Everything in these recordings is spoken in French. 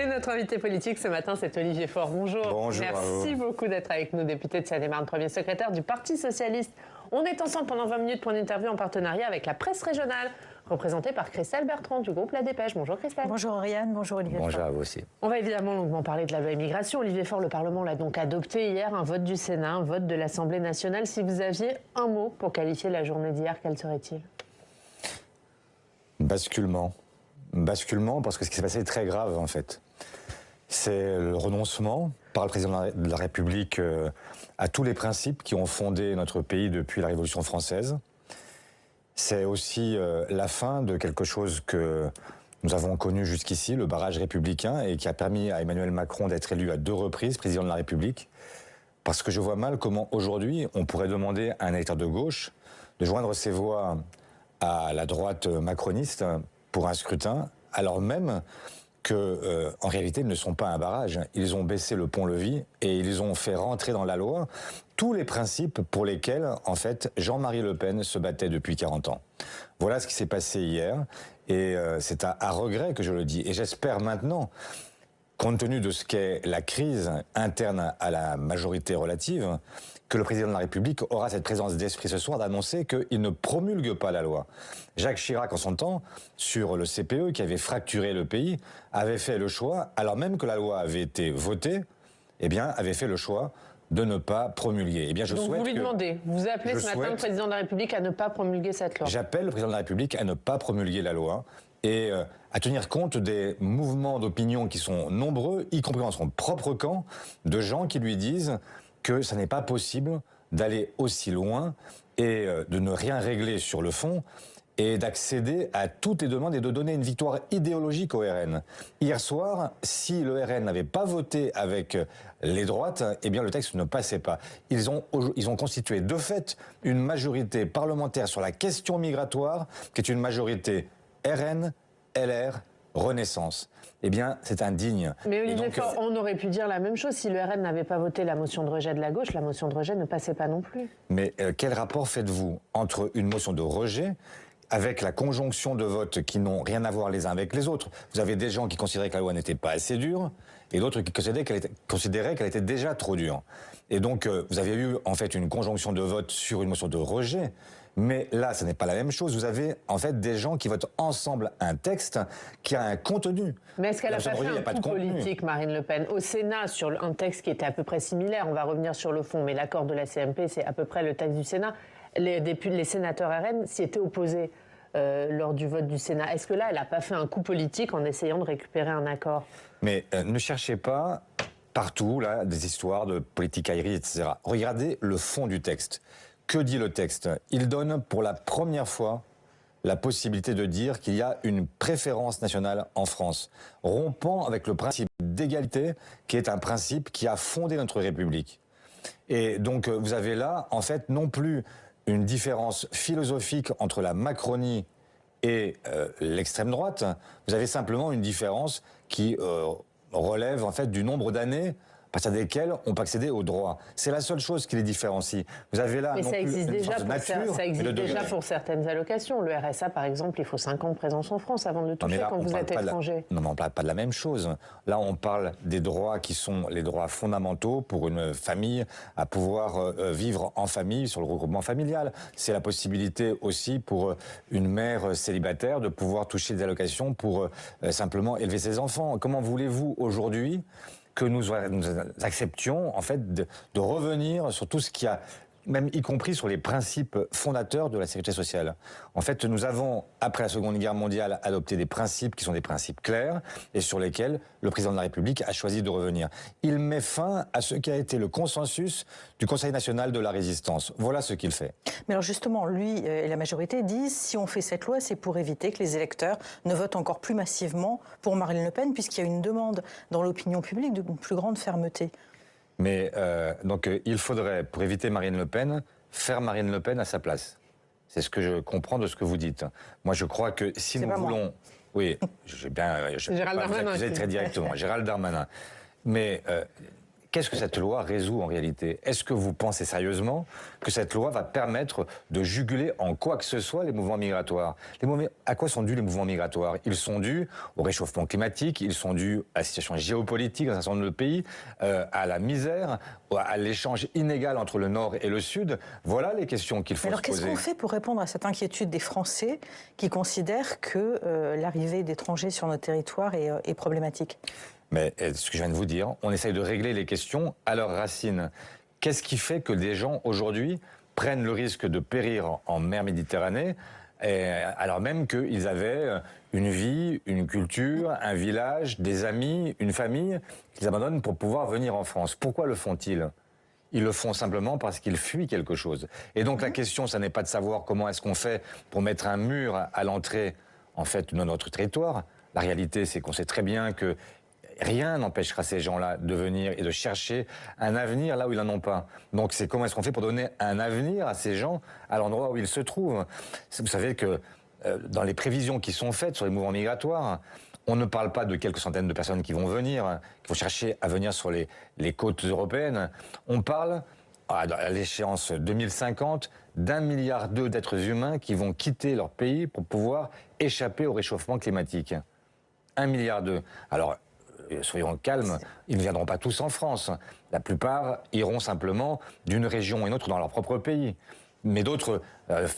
Et notre invité politique ce matin, c'est Olivier Faure. Bonjour. Bonjour. Merci beaucoup d'être avec nous, député de Seine-et-Marne, premier secrétaire du Parti Socialiste. On est ensemble pendant 20 minutes pour une interview en partenariat avec la presse régionale, représentée par Christelle Bertrand du groupe La Dépêche. Bonjour Christelle. Bonjour Oriane, bonjour Olivier Faure. Bonjour à vous aussi. On va évidemment longuement parler de la loi immigration. Olivier Faure, le Parlement l'a donc adopté hier, un vote du Sénat, un vote de l'Assemblée nationale. Si vous aviez un mot pour qualifier la journée d'hier, quel serait-il? Basculement. Basculement, parce que ce qui s'est passé est très grave en fait. C'est le renoncement par le président de la République à tous les principes qui ont fondé notre pays depuis la Révolution française. C'est aussi la fin de quelque chose que nous avons connu jusqu'ici, le barrage républicain, et qui a permis à Emmanuel Macron d'être élu à 2 reprises président de la République. Parce que je vois mal comment aujourd'hui on pourrait demander à un électeur de gauche de joindre ses voix à la droite macroniste pour un scrutin, alors même que, en réalité, ils ne sont pas un barrage. Ils ont baissé le pont-levis et ils ont fait rentrer dans la loi tous les principes pour lesquels, en fait, Jean-Marie Le Pen se battait depuis 40 ans. Voilà ce qui s'est passé hier et c'est à regret que je le dis. Et j'espère maintenant, compte tenu de ce qu'est la crise interne à la majorité relative, que le président de la République aura cette présence d'esprit ce soir d'annoncer qu'il ne promulgue pas la loi. Jacques Chirac, en son temps, sur le CPE, qui avait fracturé le pays, avait fait le choix, alors même que la loi avait été votée, eh bien, avait fait le choix de ne pas promulguer. Eh bien, Donc vous lui demandez, vous appelez ce matin le président de la République à ne pas promulguer cette loi. J'appelle le président de la République à ne pas promulguer la loi et à tenir compte des mouvements d'opinion qui sont nombreux, y compris dans son propre camp, de gens qui lui disent que ça n'est pas possible d'aller aussi loin et de ne rien régler sur le fond et d'accéder à toutes les demandes et de donner une victoire idéologique au RN. Hier soir, si le RN n'avait pas voté avec les droites, eh bien le texte ne passait pas. Ils ont constitué de fait une majorité parlementaire sur la question migratoire, qui est une majorité RN, LR, Renaissance. Eh bien, c'est indigne. Mais Olivier Faure, on aurait pu dire la même chose. Si le RN n'avait pas voté la motion de rejet de la gauche, la motion de rejet ne passait pas non plus. Mais quel rapport faites-vous entre une motion de rejet avec la conjonction de votes qui n'ont rien à voir les uns avec les autres? Vous avez des gens qui considéraient que la loi n'était pas assez dure et d'autres qui considéraient qu'elle était déjà trop dure. Et donc, vous avez eu en fait une conjonction de votes sur une motion de rejet. Mais là, ce n'est pas la même chose. Vous avez en fait des gens qui votent ensemble un texte qui a un contenu. Mais est-ce qu'elle a pas fait un coup politique, Marine Le Pen, au Sénat, sur un texte qui était à peu près similaire? On va revenir sur le fond, mais l'accord de la CMP, c'est à peu près le texte du Sénat. Les sénateurs RN s'y étaient opposés lors du vote du Sénat. Est-ce que là, elle n'a pas fait un coup politique en essayant de récupérer un accord? Mais ne cherchez pas partout là des histoires de politique aérienne, etc. Regardez le fond du texte. Que dit le texte? Il donne pour la première fois la possibilité de dire qu'il y a une préférence nationale en France, rompant avec le principe d'égalité, qui est un principe qui a fondé notre République. Et donc vous avez là, en fait, non plus une différence philosophique entre la Macronie et l'extrême droite, vous avez simplement une différence qui relève en fait du nombre d'années à partir desquels on peut accéder aux droits. C'est la seule chose qui les différencie. Vous avez là ça existe déjà pour certaines allocations. Le RSA, par exemple, il faut 5 ans de présence en France avant de le toucher quand vous êtes étranger. Non, mais on ne parle pas de la même chose. Là, on parle des droits qui sont les droits fondamentaux pour une famille à pouvoir vivre en famille sur le regroupement familial. C'est la possibilité aussi pour une mère célibataire de pouvoir toucher des allocations pour simplement élever ses enfants. Comment voulez-vous aujourd'hui que nous acceptions en fait de revenir sur tout ce qui a, même y compris sur les principes fondateurs de la sécurité sociale. En fait, nous avons, après la Seconde Guerre mondiale, adopté des principes qui sont des principes clairs et sur lesquels le président de la République a choisi de revenir. Il met fin à ce qui a été le consensus du Conseil national de la résistance. Voilà ce qu'il fait. Mais alors justement, lui et la majorité disent si on fait cette loi, c'est pour éviter que les électeurs ne votent encore plus massivement pour Marine Le Pen, puisqu'il y a une demande dans l'opinion publique d'une plus grande fermeté. Mais donc il faudrait, pour éviter Marine Le Pen, faire Marine Le Pen à sa place. C'est ce que je comprends de ce que vous dites. Moi, je crois que si nous voulons... Oui, je vais vous accuser très directement. Gérald Darmanin. Mais qu'est-ce que cette loi résout en réalité? Est-ce que vous pensez sérieusement que cette loi va permettre de juguler en quoi que ce soit les mouvements migratoires? À quoi sont dus les mouvements migratoires? Ils sont dus au réchauffement climatique, ils sont dus à la situation géopolitique dans un certain nombre de pays, à la misère, à l'échange inégal entre le Nord et le Sud. Voilà les questions qu'il faut se poser. Alors qu'est-ce qu'on fait pour répondre à cette inquiétude des Français qui considèrent que l'arrivée d'étrangers sur notre territoire est problématique? Mais ce que je viens de vous dire, on essaye de régler les questions à leurs racines. Qu'est-ce qui fait que des gens aujourd'hui prennent le risque de périr en mer Méditerranée alors même qu'ils avaient une vie, une culture, un village, des amis, une famille qu'ils abandonnent pour pouvoir venir en France? Pourquoi le font-ils? Ils le font simplement parce qu'ils fuient quelque chose. Et donc la question, ça n'est pas de savoir comment est-ce qu'on fait pour mettre un mur à l'entrée, en fait, de notre territoire. La réalité, c'est qu'on sait très bien que rien n'empêchera ces gens-là de venir et de chercher un avenir là où ils n'en ont pas. Donc c'est comment est-ce qu'on fait pour donner un avenir à ces gens à l'endroit où ils se trouvent. Vous savez que dans les prévisions qui sont faites sur les mouvements migratoires, on ne parle pas de quelques centaines de personnes qui vont venir, qui vont chercher à venir sur les côtes européennes. On parle, à l'échéance 2050, d'1,2 milliard d'êtres humains qui vont quitter leur pays pour pouvoir échapper au réchauffement climatique. 1,2 milliard. Alors, soyons calmes, ils ne viendront pas tous en France. La plupart iront simplement d'une région à une autre dans leur propre pays. Mais d'autres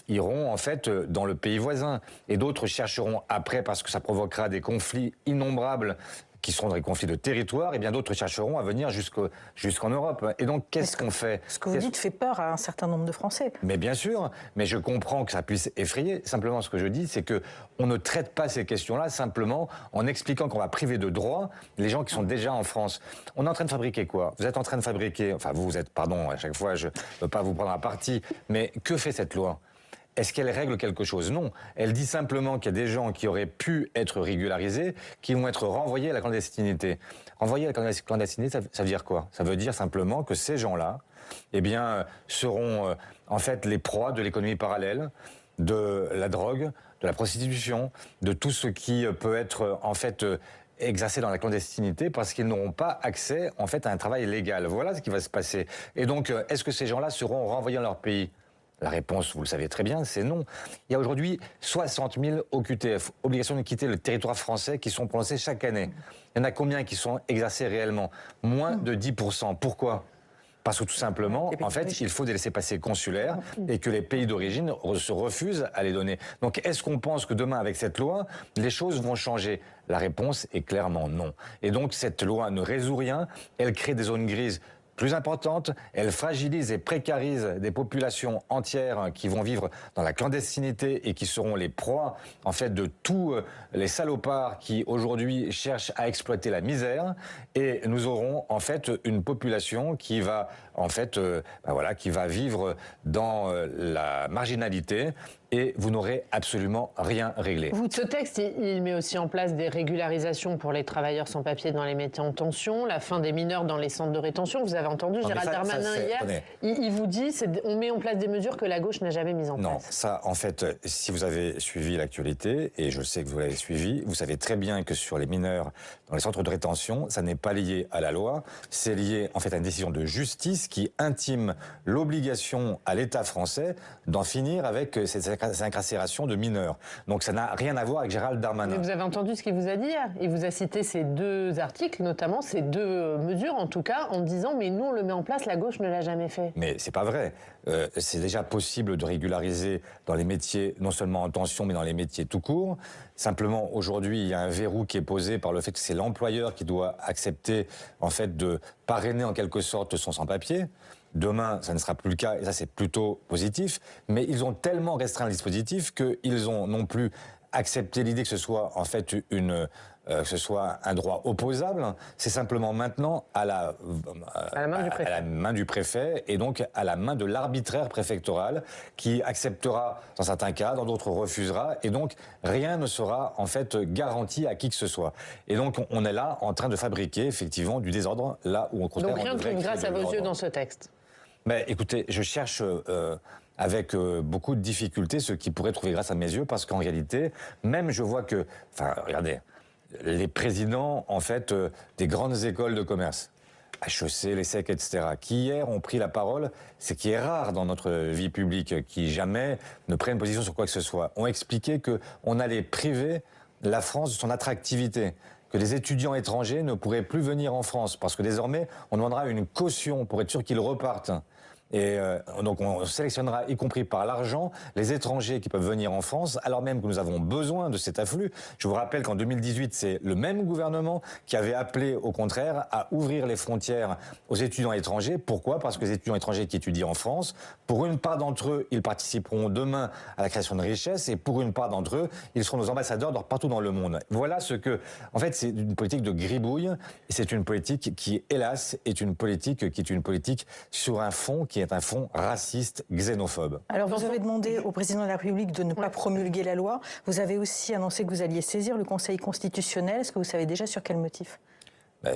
iront en fait dans le pays voisin. Et d'autres chercheront après, parce que ça provoquera des conflits innombrables, qui seront des conflits de territoire, et bien d'autres chercheront à venir jusqu'en Europe. Et donc, qu'est-ce qu'on fait? Ce que vous dites fait peur à un certain nombre de Français. Mais bien sûr, mais je comprends que ça puisse effrayer. Simplement, ce que je dis, c'est que on ne traite pas ces questions-là simplement en expliquant qu'on va priver de droits les gens qui sont déjà en France. On est en train de fabriquer quoi? Vous êtes en train de fabriquer, enfin vous êtes, pardon, à chaque fois je ne veux pas vous prendre à partie, mais que fait cette loi? Est-ce qu'elle règle quelque chose? Non. Elle dit simplement qu'il y a des gens qui auraient pu être régularisés, qui vont être renvoyés à la clandestinité. Renvoyés à la clandestinité, ça veut dire quoi? Ça veut dire simplement que ces gens-là, eh bien, seront en fait les proies de l'économie parallèle, de la drogue, de la prostitution, de tout ce qui peut être en fait exercé dans la clandestinité parce qu'ils n'auront pas accès en fait à un travail légal. Voilà ce qui va se passer. Et donc, est-ce que ces gens-là seront renvoyés dans leur pays? La réponse, vous le savez très bien, c'est non. Il y a aujourd'hui 60 000 OQTF, obligation de quitter le territoire français, qui sont prononcées chaque année. Il y en a combien qui sont exercées réellement? Moins de 10%. Pourquoi? Parce que tout simplement, en fait, il faut des laissez-passer consulaires et que les pays d'origine se refusent à les donner. Donc, est-ce qu'on pense que demain, avec cette loi, les choses vont changer? La réponse est clairement non. Et donc, cette loi ne résout rien. Elle crée des zones grises plus importante, elle fragilise et précarise des populations entières qui vont vivre dans la clandestinité et qui seront les proies en fait de tous les salopards qui aujourd'hui cherchent à exploiter la misère, et nous aurons en fait une population qui va en fait qui va vivre dans la marginalité. Et vous n'aurez absolument rien réglé. Ce texte, il met aussi en place des régularisations pour les travailleurs sans papier dans les métiers en tension, la fin des mineurs dans les centres de rétention. Vous avez entendu Gérald Darmanin hier, il vous dit on met en place des mesures que la gauche n'a jamais mises en place. Non, ça, en fait, si vous avez suivi l'actualité, et je sais que vous l'avez suivi, vous savez très bien que sur les mineurs dans les centres de rétention, ça n'est pas lié à la loi, c'est lié en fait à une décision de justice qui intime l'obligation à l'État français d'en finir avec ces incarcérations de mineurs. Donc ça n'a rien à voir avec Gérald Darmanin. Mais vous avez entendu ce qu'il vous a dit hier? Il vous a cité ces deux articles, notamment ces deux mesures en tout cas, en disant mais nous on le met en place, la gauche ne l'a jamais fait. Mais c'est pas vrai. C'est déjà possible de régulariser dans les métiers, non seulement en tension, mais dans les métiers tout court. Simplement, aujourd'hui, il y a un verrou qui est posé par le fait que c'est l'employeur qui doit accepter, en fait, de parrainer en quelque sorte son sans-papier. Demain, ça ne sera plus le cas, et ça, c'est plutôt positif. Mais ils ont tellement restreint le dispositif qu'ils ont non plus accepté l'idée que ce soit, en fait, que ce soit un droit opposable. C'est simplement maintenant à la main du préfet et donc à la main de l'arbitraire préfectoral qui acceptera dans certains cas, dans d'autres refusera, et donc rien ne sera en fait garanti à qui que ce soit. Et donc on est là en train de fabriquer effectivement du désordre là où on considère. Donc rien ne trouve grâce à vos yeux dans ce texte. Mais écoutez, je cherche avec beaucoup de difficultés ce qui pourrait trouver grâce à mes yeux, parce qu'en réalité, même je vois que, enfin regardez, les présidents, en fait, des grandes écoles de commerce, HEC, l'ESSEC, etc., qui hier ont pris la parole, ce qui est rare dans notre vie publique, qui jamais ne prennent position sur quoi que ce soit, ont expliqué qu'on allait priver la France de son attractivité, que les étudiants étrangers ne pourraient plus venir en France, parce que désormais, on demandera une caution pour être sûr qu'ils repartent. Et donc on sélectionnera, y compris par l'argent, les étrangers qui peuvent venir en France, alors même que nous avons besoin de cet afflux. Je vous rappelle qu'en 2018, c'est le même gouvernement qui avait appelé, au contraire, à ouvrir les frontières aux étudiants étrangers. Pourquoi? Parce que les étudiants étrangers qui étudient en France, pour une part d'entre eux, ils participeront demain à la création de richesses, et pour une part d'entre eux, ils seront nos ambassadeurs partout dans le monde. Voilà ce que, en fait, c'est une politique de gribouille, et c'est une politique qui, hélas, est une politique sur un fond qui est un fond raciste, xénophobe. Alors vous avez demandé au président de la République de ne pas promulguer la loi. Vous avez aussi annoncé que vous alliez saisir le Conseil constitutionnel. Est-ce que vous savez déjà sur quel motif?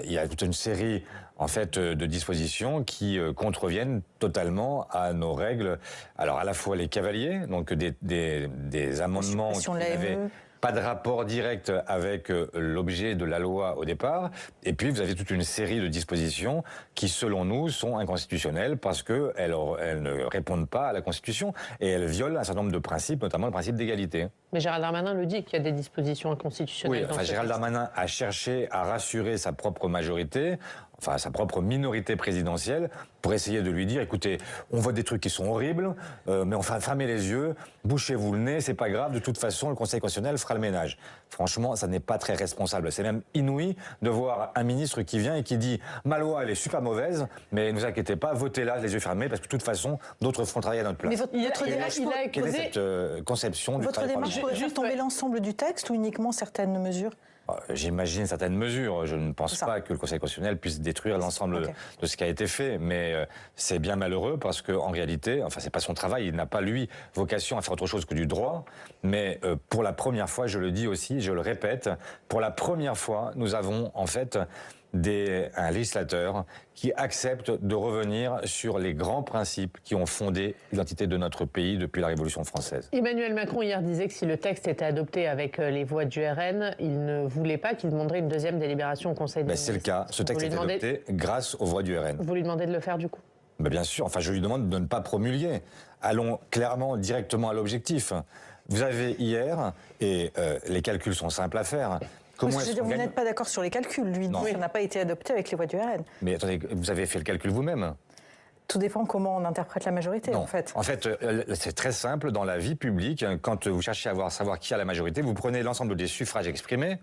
Il y a toute une série, en fait, de dispositions qui contreviennent totalement à nos règles. Alors, à la fois les cavaliers, donc des amendements qui n'avaient pas de rapport direct avec l'objet de la loi au départ. Et puis, vous avez toute une série de dispositions qui, selon nous, sont inconstitutionnelles parce qu'elles ne répondent pas à la Constitution et elles violent un certain nombre de principes, notamment le principe d'égalité. Mais Gérald Darmanin le dit qu'il y a des dispositions inconstitutionnelles. Oui, enfin, Gérald Darmanin a cherché à rassurer sa propre majorité, enfin sa propre minorité présidentielle, pour essayer de lui dire, écoutez, on voit des trucs qui sont horribles, mais enfin, fermez les yeux, bouchez-vous le nez, c'est pas grave, de toute façon, le Conseil constitutionnel fera le ménage. Franchement, ça n'est pas très responsable. C'est même inouï de voir un ministre qui vient et qui dit, ma loi, elle est super mauvaise, mais ne vous inquiétez pas, votez-la, les yeux fermés, parce que de toute façon, d'autres feront travailler à notre place. Mais votre démarche, quelle est cette conception du votre démarche pourrait faire tomber l'ensemble du texte ou uniquement certaines mesures? J'imagine certaines mesures. Je ne pense pas que le Conseil constitutionnel puisse détruire l'ensemble de ce qui a été fait. Mais c'est bien malheureux parce qu'en réalité, enfin, c'est pas son travail. Il n'a pas, lui, vocation à faire autre chose que du droit. Mais pour la première fois, je le dis aussi, je le répète, pour la première fois, nous avons en fait un législateur qui accepte de revenir sur les grands principes qui ont fondé l'identité de notre pays depuis la Révolution française. Emmanuel Macron hier disait que si le texte était adopté avec les voix du RN, il ne voulait pas qu'il demanderait une deuxième délibération au Conseil des ministres. C'est le cas. Ce texte est adopté grâce aux voix du RN. Vous lui demandez de le faire du coup? Bien sûr. Enfin, je lui demande de ne pas promulguer. Allons clairement, directement à l'objectif. Vous avez hier, et les calculs sont simples à faire, vous n'êtes pas d'accord sur les calculs, lui, donc ça n'a pas été adopté avec les voix du RN. Mais attendez, vous avez fait le calcul vous-même? Tout dépend comment on interprète la majorité, non. en fait. En fait, c'est très simple. Dans la vie publique, quand vous cherchez à savoir qui a la majorité, vous prenez l'ensemble des suffrages exprimés,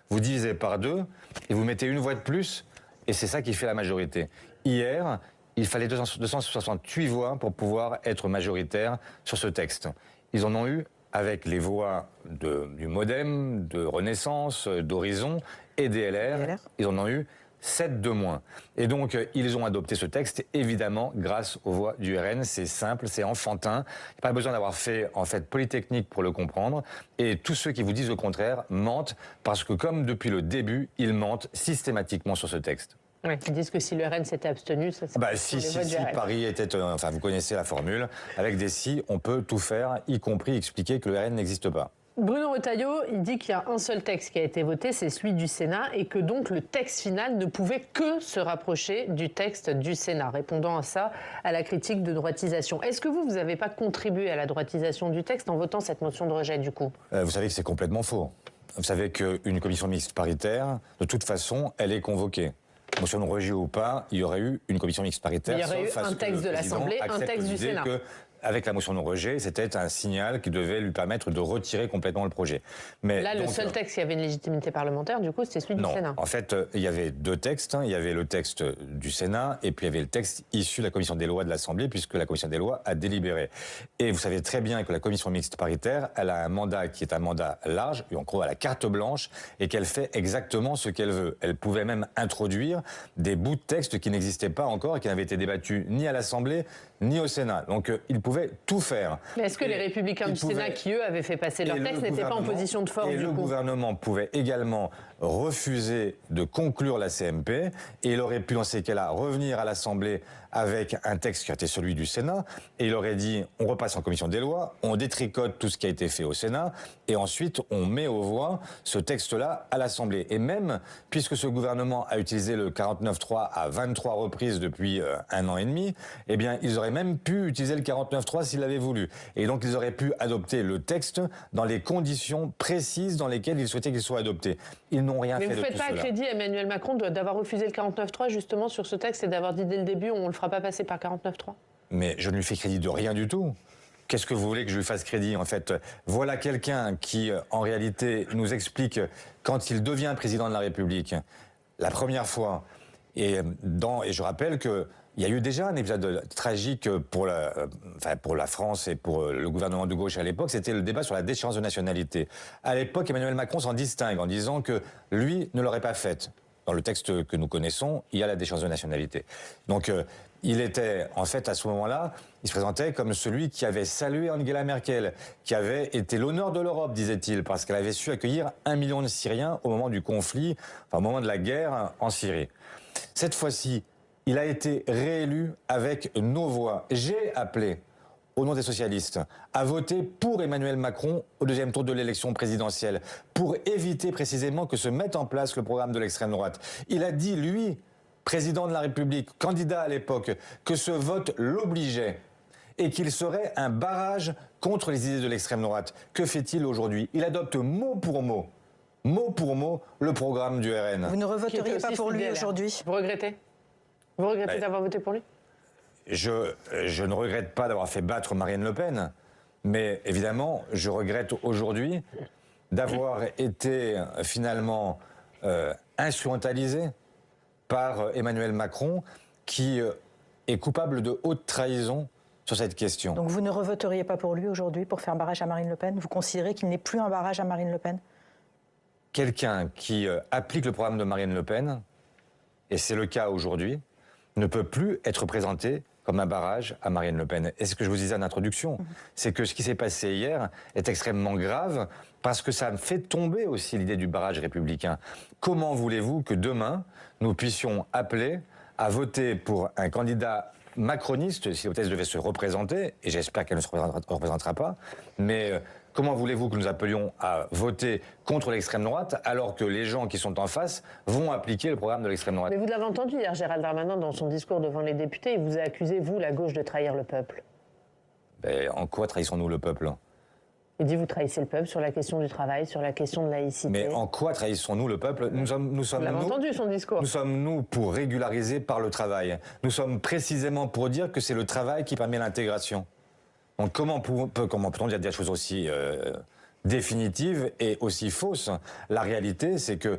vous divisez par 2, et vous mettez une voix de plus, et c'est ça qui fait la majorité. Hier, il fallait 268 voix pour pouvoir être majoritaire sur ce texte. Ils en ont eu avec les voix du MoDem, de Renaissance, d'Horizon et des LR, ils en ont eu 7 de moins. Et donc, ils ont adopté ce texte, évidemment, grâce aux voix du RN. C'est simple, c'est enfantin. Il n'y a pas besoin d'avoir fait, en fait, Polytechnique pour le comprendre. Et tous ceux qui vous disent le contraire mentent, parce que comme depuis le début, ils mentent systématiquement sur ce texte. Oui, ils disent que si le RN s'était abstenu, ça serait si Paris était... Enfin, vous connaissez la formule. Avec des si, on peut tout faire, y compris expliquer que le RN n'existe pas. Bruno Retailleau, il dit qu'il y a un seul texte qui a été voté, c'est celui du Sénat, et que donc le texte final ne pouvait que se rapprocher du texte du Sénat, répondant à ça, à la critique de droitisation. Est-ce que vous n'avez pas contribué à la droitisation du texte en votant cette motion de rejet, du coup? Vous savez que c'est complètement faux. Vous savez qu'une commission mixte paritaire, de toute façon, elle est convoquée. Motion de rejet ou pas, il y aurait eu une commission mixte paritaire. Il y aurait eu un texte de l'Assemblée, un texte du Sénat. Avec la motion de rejet, c'était un signal qui devait lui permettre de retirer complètement le projet. Mais là, le seul texte qui avait une légitimité parlementaire, du coup, c'était celui du Sénat. En fait, il y avait 2 textes. Il y avait le texte du Sénat et puis il y avait le texte issu de la commission des lois de l'Assemblée, puisque la commission des lois a délibéré. Et vous savez très bien que la commission mixte paritaire, elle a un mandat qui est un mandat large, en gros, elle a carte blanche, et qu'elle fait exactement ce qu'elle veut. Elle pouvait même introduire des bouts de texte qui n'existaient pas encore et qui n'avaient été débattus ni à l'Assemblée, ni au Sénat. Donc, il pouvait tout faire. Mais est-ce que les Républicains du Sénat, qui eux avaient fait passer leur texte, n'étaient pas en position de force, du coup? Et le gouvernement pouvait également refuser de conclure la CMP, et il aurait pu, dans ces cas-là, revenir à l'Assemblée avec un texte qui a été celui du Sénat, et il aurait dit, on repasse en commission des lois, on détricote tout ce qui a été fait au Sénat, et ensuite on met aux voix ce texte-là à l'Assemblée. Et même, puisque ce gouvernement a utilisé le 49.3 à 23 reprises depuis 1 an et demi, eh bien, ils auraient même pu utiliser le 49.3 s'ils l'avaient voulu. Et donc, ils auraient pu adopter le texte dans les conditions précises dans lesquelles ils souhaitaient qu'il soit adopté. Ils n'ont rien fait de tout cela. Mais vous ne faites pas crédit à Emmanuel Macron d'avoir refusé le 49.3 justement sur ce texte et d'avoir dit dès le début on ne le fera pas passer par 49.3 ? Mais je ne lui fais crédit de rien du tout. Qu'est-ce que vous voulez que je lui fasse crédit, en fait? Voilà quelqu'un qui, en réalité, nous explique, quand il devient président de la République, la première fois, et je rappelle que il y a eu déjà un épisode tragique pour la France et pour le gouvernement de gauche à l'époque, c'était le débat sur la déchéance de nationalité. À l'époque, Emmanuel Macron s'en distingue en disant que lui ne l'aurait pas faite. Dans le texte que nous connaissons, il y a la déchéance de nationalité. Donc, il était, en fait, à ce moment-là, il se présentait comme celui qui avait salué Angela Merkel, qui avait été l'honneur de l'Europe, disait-il, parce qu'elle avait su accueillir 1 million de Syriens au moment du conflit, enfin, au moment de la guerre en Syrie. Cette fois-ci, il a été réélu avec nos voix. J'ai appelé, au nom des socialistes, à voter pour Emmanuel Macron au deuxième tour de l'élection présidentielle, pour éviter précisément que se mette en place le programme de l'extrême droite. Il a dit, lui, président de la République, candidat à l'époque, que ce vote l'obligeait et qu'il serait un barrage contre les idées de l'extrême droite. Que fait-il aujourd'hui? Il adopte mot pour mot, le programme du RN. Vous ne revoteriez pas pour lui aujourd'hui? Vous regrettez? Vous regrettez d'avoir voté pour lui? Je ne regrette pas d'avoir fait battre Marine Le Pen, mais évidemment, je regrette aujourd'hui d'avoir été finalement instrumentalisé par Emmanuel Macron, qui est coupable de haute trahison sur cette question. Donc vous ne revoteriez pas pour lui aujourd'hui pour faire barrage à Marine Le Pen? Vous considérez qu'il n'est plus un barrage à Marine Le Pen? Quelqu'un qui applique le programme de Marine Le Pen, et c'est le cas aujourd'hui, ne peut plus être présenté comme un barrage à Marine Le Pen. Et ce que je vous disais en introduction, c'est que ce qui s'est passé hier est extrêmement grave parce que ça me fait tomber aussi l'idée du barrage républicain. Comment voulez-vous que demain, nous puissions appeler à voter pour un candidat macroniste, si l'hypothèse devait se représenter, et j'espère qu'elle ne se représentera pas, mais comment voulez-vous que nous appelions à voter contre l'extrême droite alors que les gens qui sont en face vont appliquer le programme de l'extrême droite? Mais vous l'avez entendu hier, Gérald Darmanin, dans son discours devant les députés, il vous a accusé, vous, la gauche, de trahir le peuple. Ben, en quoi trahissons-nous le peuple? Il dit vous trahissez le peuple sur la question du travail, sur la question de laïcité. Mais en quoi trahissons-nous le peuple? Nous sommes vous l'avez entendu, son discours. Nous sommes, nous, pour régulariser par le travail. Nous sommes précisément pour dire que c'est le travail qui permet l'intégration. Donc comment peut-on dire des choses aussi définitives et aussi fausses? La réalité, c'est que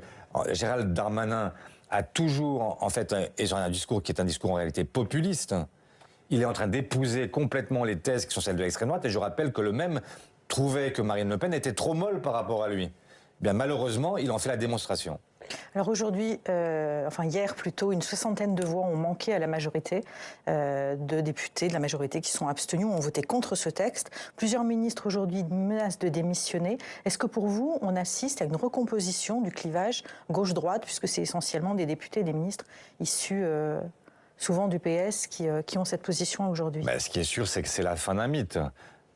Gérald Darmanin a toujours, en fait, et un discours qui est un discours en réalité populiste. Il est en train d'épouser complètement les thèses qui sont celles de l'extrême droite. Et je rappelle que le même trouvait que Marine Le Pen était trop molle par rapport à lui. Bien, malheureusement, il en fait la démonstration. Alors aujourd'hui, hier plutôt, une 60aine de voix ont manqué à la majorité de députés de la majorité qui sont abstenus, ont voté contre ce texte. Plusieurs ministres aujourd'hui menacent de démissionner. Est-ce que pour vous, on assiste à une recomposition du clivage gauche-droite, puisque c'est essentiellement des députés et des ministres issus souvent du PS qui ont cette position aujourd'hui? Ce qui est sûr, c'est que c'est la fin d'un mythe.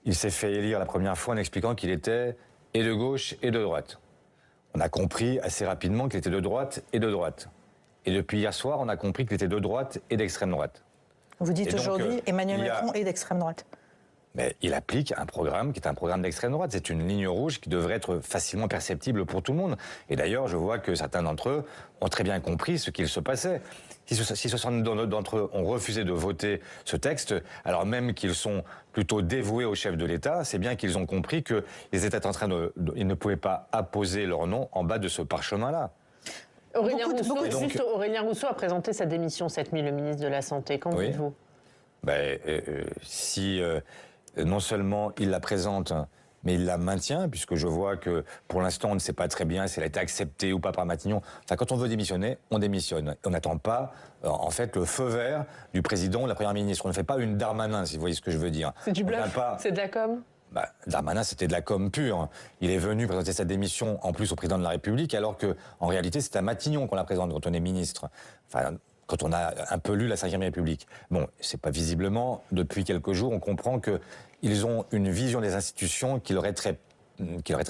Il s'est fait élire la première fois en expliquant qu'il était et de gauche et de droite. On a compris assez rapidement qu'il était de droite et de droite. Et depuis hier soir, on a compris qu'il était de droite et d'extrême droite. Vous dites aujourd'hui Emmanuel Macron est d'extrême droite. Mais il applique un programme qui est un programme d'extrême droite. C'est une ligne rouge qui devrait être facilement perceptible pour tout le monde. Et d'ailleurs, je vois que certains d'entre eux ont très bien compris ce qu'il se passait. Si 60 d'entre eux ont refusé de voter ce texte, alors même qu'ils sont plutôt dévoués au chef de l'État, c'est bien qu'ils ont compris qu'ils étaient en train ils ne pouvaient pas apposer leur nom en bas de ce parchemin-là. Aurélien Rousseau a présenté sa démission cette nuit, le ministre de la Santé. Qu'en dites-vous? Non seulement il la présente, mais il la maintient, puisque je vois que pour l'instant on ne sait pas très bien si elle a été acceptée ou pas par Matignon. Enfin, quand on veut démissionner, on démissionne. On n'attend pas, en fait, le feu vert du président ou de la première ministre. On ne fait pas une Darmanin, si vous voyez ce que je veux dire. C'est du bluff, c'est de la com? Darmanin, c'était de la com pure. Il est venu présenter sa démission, en plus, au président de la République, alors qu'en réalité, c'est à Matignon qu'on la présente quand on est ministre. Enfin, quand on a un peu lu la Ve République. Bon, c'est pas visiblement, depuis quelques jours, on comprend qu'ils ont une vision des institutions qui leur est très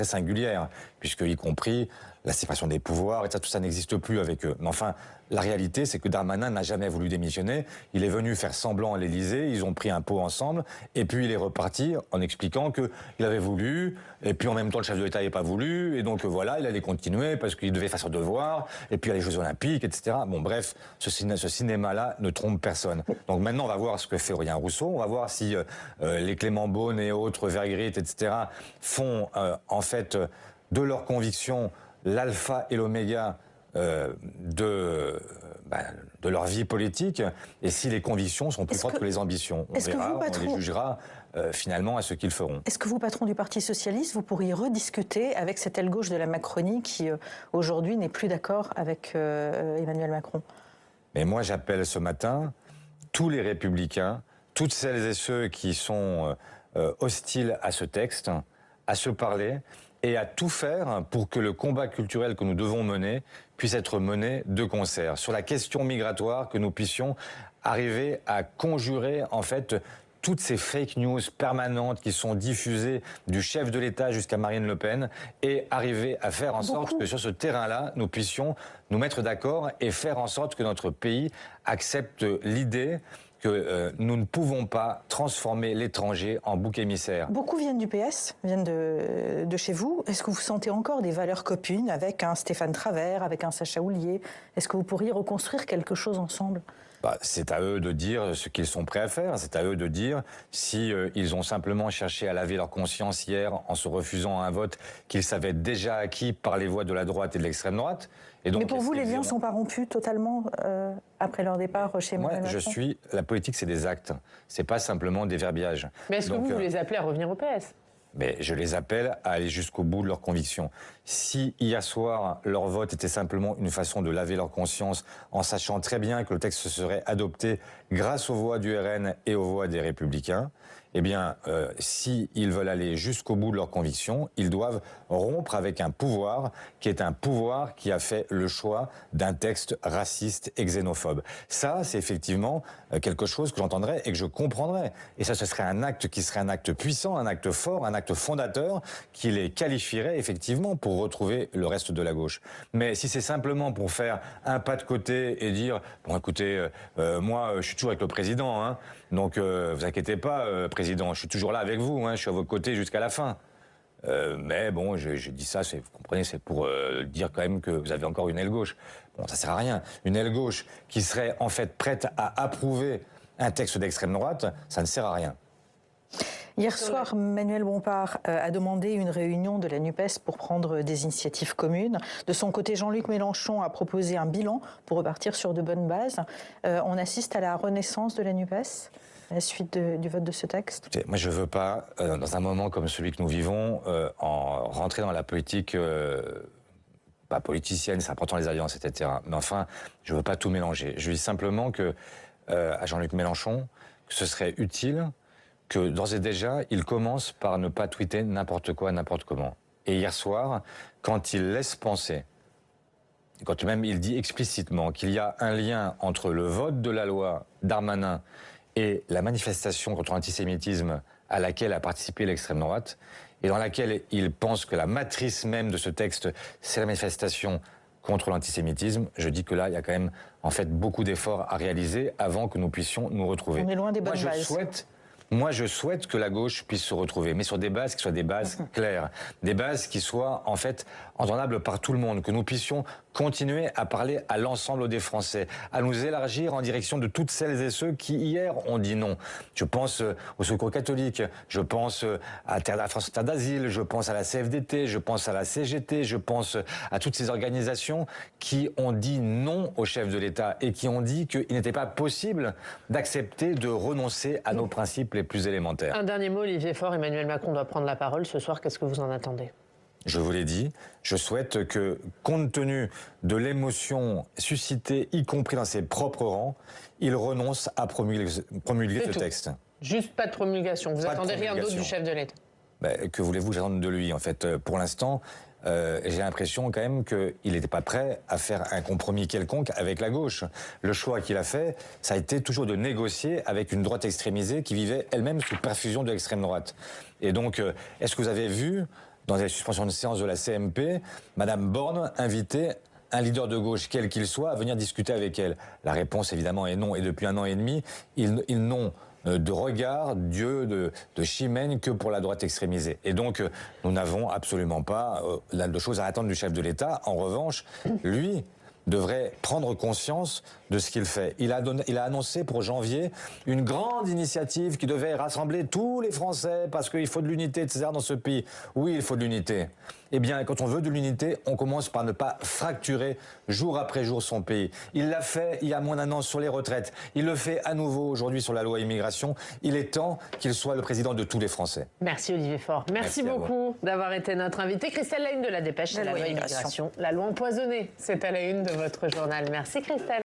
singulière, puisque y compris la séparation des pouvoirs, et ça, tout ça n'existe plus avec eux. Mais enfin, la réalité, c'est que Darmanin n'a jamais voulu démissionner. Il est venu faire semblant à l'Élysée, ils ont pris un pot ensemble, et puis il est reparti en expliquant qu'il avait voulu, et puis en même temps le chef de l'État n'avait pas voulu, et donc voilà, il allait continuer parce qu'il devait faire son devoir, et puis il y a les Jeux Olympiques, etc. Bon, bref, ce cinéma-là ne trompe personne. Donc maintenant, on va voir ce que fait Aurélien Rousseau, on va voir si les Clément Beaune et autres, Vergrit, etc., font en fait de leurs convictions l'alpha et l'oméga de leur vie politique, et si les convictions sont plus fortes que les ambitions. On verra, on les jugera finalement à ce qu'ils feront. Est-ce que vous, patron du Parti Socialiste, vous pourriez rediscuter avec cette aile gauche de la Macronie qui, aujourd'hui, n'est plus d'accord avec Emmanuel Macron? Mais moi, j'appelle ce matin tous les Républicains, toutes celles et ceux qui sont hostiles à ce texte, à se parler et à tout faire pour que le combat culturel que nous devons mener puisse être mené de concert. Sur la question migratoire, que nous puissions arriver à conjurer en fait toutes ces fake news permanentes qui sont diffusées du chef de l'État jusqu'à Marine Le Pen, et arriver à faire en sorte que sur ce terrain-là, nous puissions nous mettre d'accord et faire en sorte que notre pays accepte l'idée que nous ne pouvons pas transformer l'étranger en bouc émissaire. Beaucoup viennent du PS, viennent de chez vous. Est-ce que vous sentez encore des valeurs communes avec un Stéphane Travert, avec un Sacha Houlié? Est-ce que vous pourriez reconstruire quelque chose ensemble? C'est à eux de dire ce qu'ils sont prêts à faire. C'est à eux de dire si ils ont simplement cherché à laver leur conscience hier en se refusant à un vote qu'ils savaient déjà acquis par les voix de la droite et de l'extrême droite. Et donc, mais pour vous, les liens ne sont pas rompus totalement après leur départ chez Emmanuel Macron? La politique, c'est des actes. C'est pas simplement des verbiages. Mais est-ce que vous les appelez à revenir au PS? Mais je les appelle à aller jusqu'au bout de leurs convictions. Si hier soir, leur vote était simplement une façon de laver leur conscience, en sachant très bien que le texte serait adopté grâce aux voix du RN et aux voix des Républicains, eh bien, s'ils veulent aller jusqu'au bout de leurs convictions, ils doivent rompre avec un pouvoir qui est un pouvoir qui a fait le choix d'un texte raciste et xénophobe. Ça, c'est effectivement quelque chose que j'entendrais et que je comprendrais. Et ça, ce serait un acte qui serait un acte puissant, un acte fort, un acte fondateur qui les qualifierait effectivement pour retrouver le reste de la gauche. Mais si c'est simplement pour faire un pas de côté et dire « Bon, écoutez, moi, je suis toujours avec le président, hein, donc vous inquiétez pas, président, je suis toujours là avec vous, hein, je suis à vos côtés jusqu'à la fin. » Mais bon, je dis ça, vous comprenez, c'est pour dire quand même que vous avez encore une aile gauche. Bon, ça sert à rien. Une aile gauche qui serait en fait prête à approuver un texte d'extrême droite, ça ne sert à rien. Hier soir, Manuel Bompard a demandé une réunion de la NUPES pour prendre des initiatives communes. De son côté, Jean-Luc Mélenchon a proposé un bilan pour repartir sur de bonnes bases. On assiste à la renaissance de la NUPES à la suite du vote de ce texte? Écoutez, moi, je ne veux pas, dans un moment comme celui que nous vivons, rentrer dans la politique, pas politicienne, c'est important les alliances, etc. Mais enfin, je ne veux pas tout mélanger. Je dis simplement à Jean-Luc Mélenchon que ce serait utile que d'ores et déjà, il commence par ne pas tweeter n'importe quoi, n'importe comment. Et hier soir, quand il laisse penser, quand même il dit explicitement qu'il y a un lien entre le vote de la loi Darmanin et la manifestation contre l'antisémitisme à laquelle a participé l'extrême droite, et dans laquelle il pense que la matrice même de ce texte, c'est la manifestation contre l'antisémitisme, je dis que là, il y a quand même en fait beaucoup d'efforts à réaliser avant que nous puissions nous retrouver. On est loin des bonnes bases. Moi, je souhaite que la gauche puisse se retrouver, mais sur des bases qui soient des bases claires, des bases qui soient en fait entendables par tout le monde, que nous puissions continuer à parler à l'ensemble des Français, à nous élargir en direction de toutes celles et ceux qui hier ont dit non. Je pense au Secours catholique, je pense à la France Terre d'Asile, je pense à la CFDT, je pense à la CGT, je pense à toutes ces organisations qui ont dit non au chef de l'État et qui ont dit qu'il n'était pas possible d'accepter de renoncer à nos principes les plus élémentaires. Un dernier mot, Olivier Faure. Emmanuel Macron doit prendre la parole ce soir. Qu'est-ce que vous en attendez ? Je vous l'ai dit, je souhaite que, compte tenu de l'émotion suscitée, y compris dans ses propres rangs, il renonce à promulguer ce texte. Juste pas de promulgation. Vous attendez rien d'autre du chef de l'État? Que voulez-vous que j'attende de lui? En fait, pour l'instant, j'ai l'impression quand même qu'il n'était pas prêt à faire un compromis quelconque avec la gauche. Le choix qu'il a fait, ça a été toujours de négocier avec une droite extrémisée qui vivait elle-même sous perfusion de l'extrême droite. Et donc, est-ce que vous avez vu, dans les suspensions de séance de la CMP, Madame Borne inviter un leader de gauche, quel qu'il soit, à venir discuter avec elle? La réponse, évidemment, est non. Et depuis 1 an et demi, ils n'ont de regard, d'yeux, de chimène que pour la droite extrémisée. Et donc, nous n'avons absolument pas de choses à attendre du chef de l'État. En revanche, lui devrait prendre conscience de ce qu'il fait. Il a annoncé pour janvier une grande initiative qui devait rassembler tous les Français parce qu'il faut de l'unité, etc. dans ce pays. Oui, il faut de l'unité. Eh bien, quand on veut de l'unité, on commence par ne pas fracturer jour après jour son pays. Il l'a fait il y a moins d'1 an sur les retraites. Il le fait à nouveau aujourd'hui sur la loi immigration. Il est temps qu'il soit le président de tous les Français. Merci Olivier Faure. Merci beaucoup d'avoir été notre invité. Christelle, la une de la Dépêche, c'est la loi immigration. La loi empoisonnée, c'est à la une de votre journal. Merci Christelle.